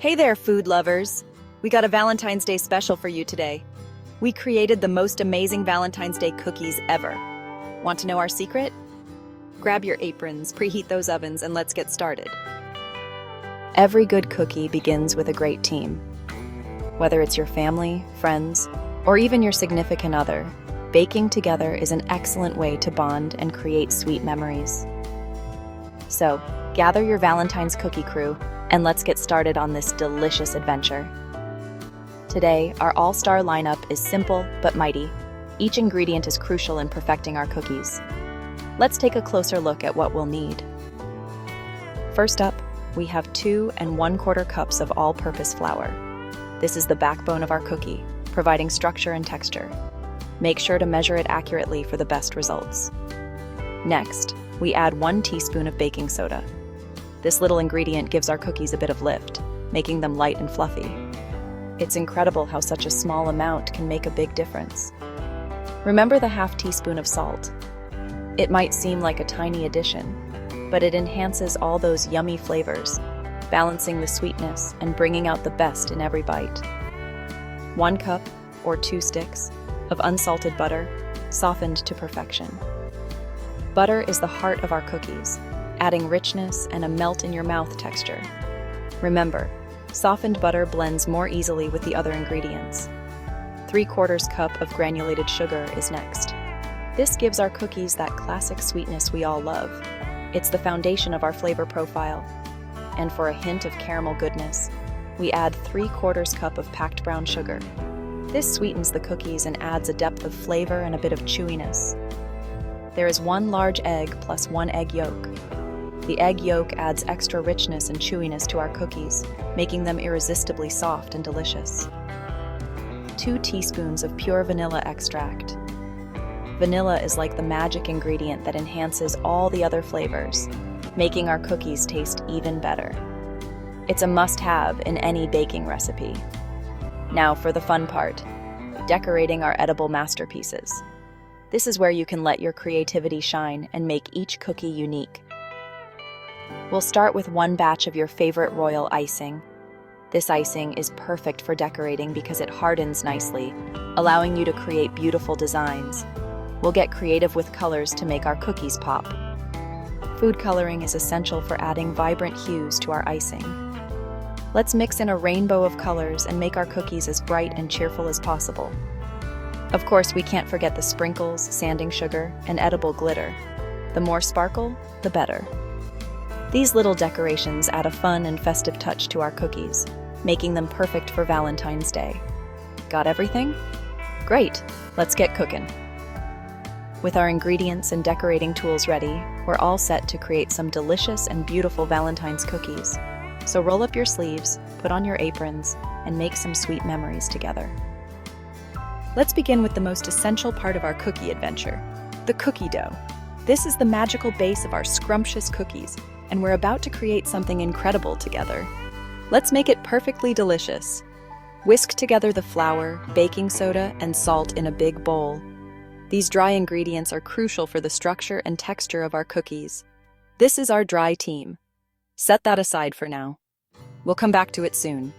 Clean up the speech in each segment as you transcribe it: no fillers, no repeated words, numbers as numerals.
Hey there, food lovers! We got a Valentine's Day special for you today. We created the most amazing Valentine's Day cookies ever. Want to know our secret? Grab your aprons, preheat those ovens, and let's get started. Every good cookie begins with a great team. Whether it's your family, friends, or even your significant other, baking together is an excellent way to bond and create sweet memories. So, gather your Valentine's cookie crew, and let's get started on this delicious adventure. Today, our all-star lineup is simple but mighty. Each ingredient is crucial in perfecting our cookies. Let's take a closer look at what we'll need. First up, we have 2 1/4 cups of all-purpose flour. This is the backbone of our cookie, providing structure and texture. Make sure to measure it accurately for the best results. Next, we add 1 teaspoon of baking soda. This little ingredient gives our cookies a bit of lift, making them light and fluffy. It's incredible how such a small amount can make a big difference. Remember the 1/2 teaspoon of salt. It might seem like a tiny addition, but it enhances all those yummy flavors, balancing the sweetness and bringing out the best in every bite. 1 cup, or 2 sticks, of unsalted butter, softened to perfection. Butter is the heart of our cookies, adding richness and a melt-in-your-mouth texture. Remember, softened butter blends more easily with the other ingredients. 3/4 cup of granulated sugar is next. This gives our cookies that classic sweetness we all love. It's the foundation of our flavor profile. And for a hint of caramel goodness, we add 3/4 cup of packed brown sugar. This sweetens the cookies and adds a depth of flavor and a bit of chewiness. There is 1 large egg plus 1 egg yolk. The egg yolk adds extra richness and chewiness to our cookies, making them irresistibly soft and delicious. 2 teaspoons of pure vanilla extract. Vanilla is like the magic ingredient that enhances all the other flavors, making our cookies taste even better. It's a must-have in any baking recipe. Now for the fun part, decorating our edible masterpieces. This is where you can let your creativity shine and make each cookie unique. We'll start with 1 batch of your favorite royal icing. This icing is perfect for decorating because it hardens nicely, allowing you to create beautiful designs. We'll get creative with colors to make our cookies pop. Food coloring is essential for adding vibrant hues to our icing. Let's mix in a rainbow of colors and make our cookies as bright and cheerful as possible. Of course, we can't forget the sprinkles, sanding sugar, and edible glitter. The more sparkle, the better. These little decorations add a fun and festive touch to our cookies, making them perfect for Valentine's Day. Got everything? Great, let's get cooking. With our ingredients and decorating tools ready, we're all set to create some delicious and beautiful Valentine's cookies. So roll up your sleeves, put on your aprons, and make some sweet memories together. Let's begin with the most essential part of our cookie adventure, the cookie dough. This is the magical base of our scrumptious cookies, and we're about to create something incredible together. Let's make it perfectly delicious. Whisk together the flour, baking soda, and salt in a big bowl. These dry ingredients are crucial for the structure and texture of our cookies. This is our dry team. Set that aside for now. We'll come back to it soon.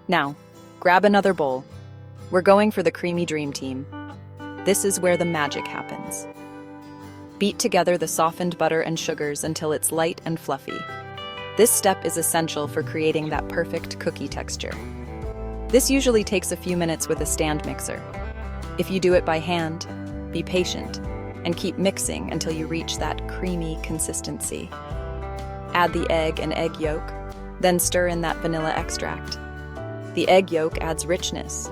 Now, grab another bowl. We're going for the creamy dream team. This is where the magic happens. Beat together the softened butter and sugars until it's light and fluffy. This step is essential for creating that perfect cookie texture. This usually takes a few minutes with a stand mixer. If you do it by hand, be patient and keep mixing until you reach that creamy consistency. Add the egg and egg yolk, then stir in that vanilla extract. The egg yolk adds richness,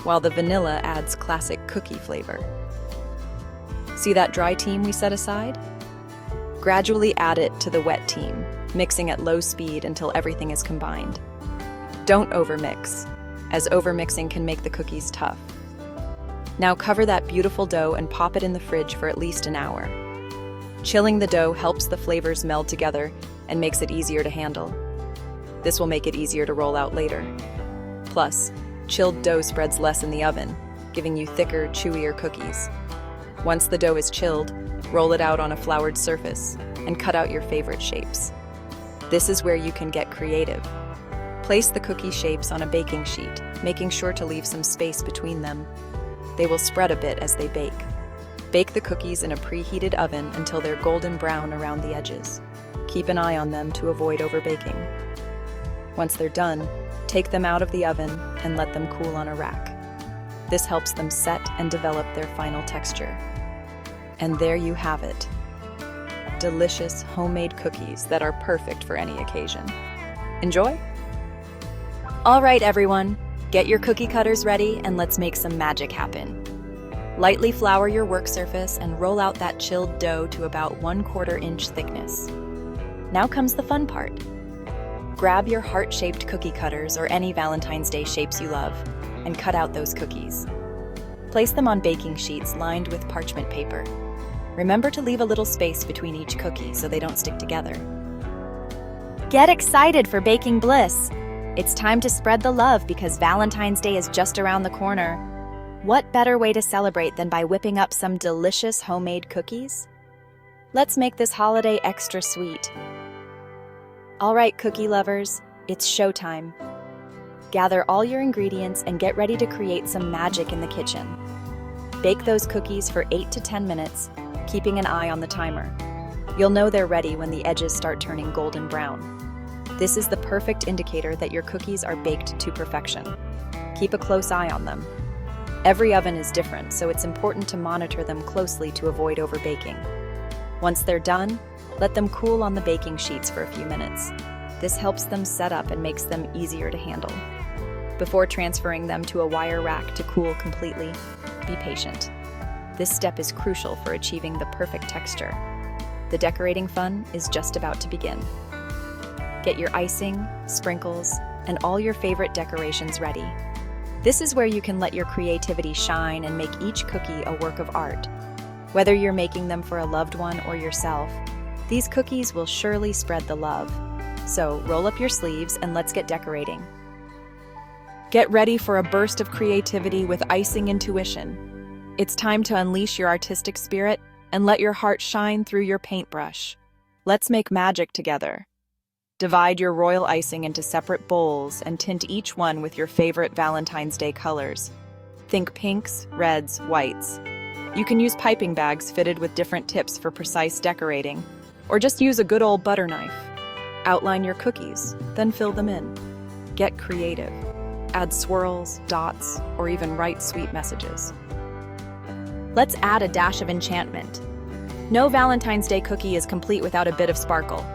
while the vanilla adds classic cookie flavor. See that dry team we set aside? Gradually add it to the wet team, mixing at low speed until everything is combined. Don't overmix, as overmixing can make the cookies tough. Now cover that beautiful dough and pop it in the fridge for at least an hour. Chilling the dough helps the flavors meld together and makes it easier to handle. This will make it easier to roll out later. Plus, chilled dough spreads less in the oven, giving you thicker, chewier cookies. Once the dough is chilled, roll it out on a floured surface and cut out your favorite shapes. This is where you can get creative. Place the cookie shapes on a baking sheet, making sure to leave some space between them. They will spread a bit as they bake. Bake the cookies in a preheated oven until they're golden brown around the edges. Keep an eye on them to avoid overbaking. Once they're done, take them out of the oven and let them cool on a rack. This helps them set and develop their final texture. And there you have it. Delicious homemade cookies that are perfect for any occasion. Enjoy! All right, everyone, get your cookie cutters ready and let's make some magic happen. Lightly flour your work surface and roll out that chilled dough to about 1/4 inch thickness. Now comes the fun part. Grab your heart-shaped cookie cutters or any Valentine's Day shapes you love and cut out those cookies. Place them on baking sheets lined with parchment paper. Remember to leave a little space between each cookie so they don't stick together. Get excited for baking bliss! It's time to spread the love because Valentine's Day is just around the corner. What better way to celebrate than by whipping up some delicious homemade cookies? Let's make this holiday extra sweet. All right, cookie lovers, it's showtime. Gather all your ingredients and get ready to create some magic in the kitchen. Bake those cookies for 8 to 10 minutes, keeping an eye on the timer. You'll know they're ready when the edges start turning golden brown. This is the perfect indicator that your cookies are baked to perfection. Keep a close eye on them. Every oven is different, so it's important to monitor them closely to avoid overbaking. Once they're done, let them cool on the baking sheets for a few minutes. This helps them set up and makes them easier to handle. Before transferring them to a wire rack to cool completely, be patient. This step is crucial for achieving the perfect texture. The decorating fun is just about to begin. Get your icing, sprinkles, and all your favorite decorations ready. This is where you can let your creativity shine and make each cookie a work of art. Whether you're making them for a loved one or yourself, these cookies will surely spread the love. So roll up your sleeves and let's get decorating. Get ready for a burst of creativity with icing intuition. It's time to unleash your artistic spirit and let your heart shine through your paintbrush. Let's make magic together. Divide your royal icing into separate bowls and tint each one with your favorite Valentine's Day colors. Think pinks, reds, whites. You can use piping bags fitted with different tips for precise decorating, or just use a good old butter knife. Outline your cookies, then fill them in. Get creative. Add swirls, dots, or even write sweet messages. Let's add a dash of enchantment. No Valentine's Day cookie is complete without a bit of sparkle.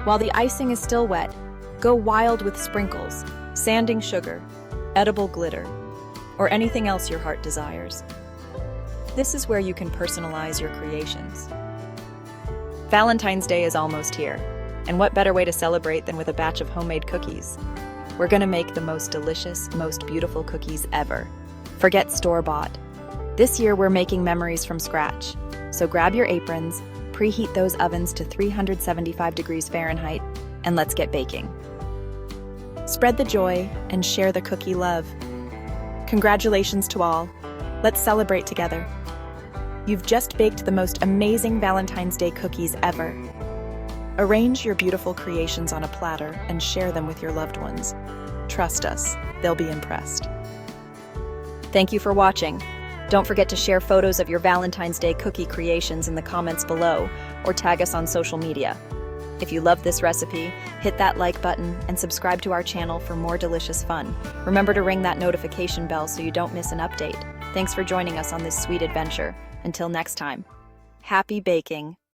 While the icing is still wet, go wild with sprinkles, sanding sugar, edible glitter, or anything else your heart desires. This is where you can personalize your creations. Valentine's Day is almost here, and what better way to celebrate than with a batch of homemade cookies? We're gonna make the most delicious, most beautiful cookies ever. Forget store-bought. This year we're making memories from scratch, so grab your aprons, preheat those ovens to 375 degrees Fahrenheit, and let's get baking. Spread the joy and share the cookie love. Congratulations to all. Let's celebrate together. You've just baked the most amazing Valentine's Day cookies ever. Arrange your beautiful creations on a platter and share them with your loved ones. Trust us, they'll be impressed. Thank you for watching. Don't forget to share photos of your Valentine's Day cookie creations in the comments below or tag us on social media. If you love this recipe, hit that like button and subscribe to our channel for more delicious fun. Remember to ring that notification bell so you don't miss an update. Thanks for joining us on this sweet adventure. Until next time, happy baking!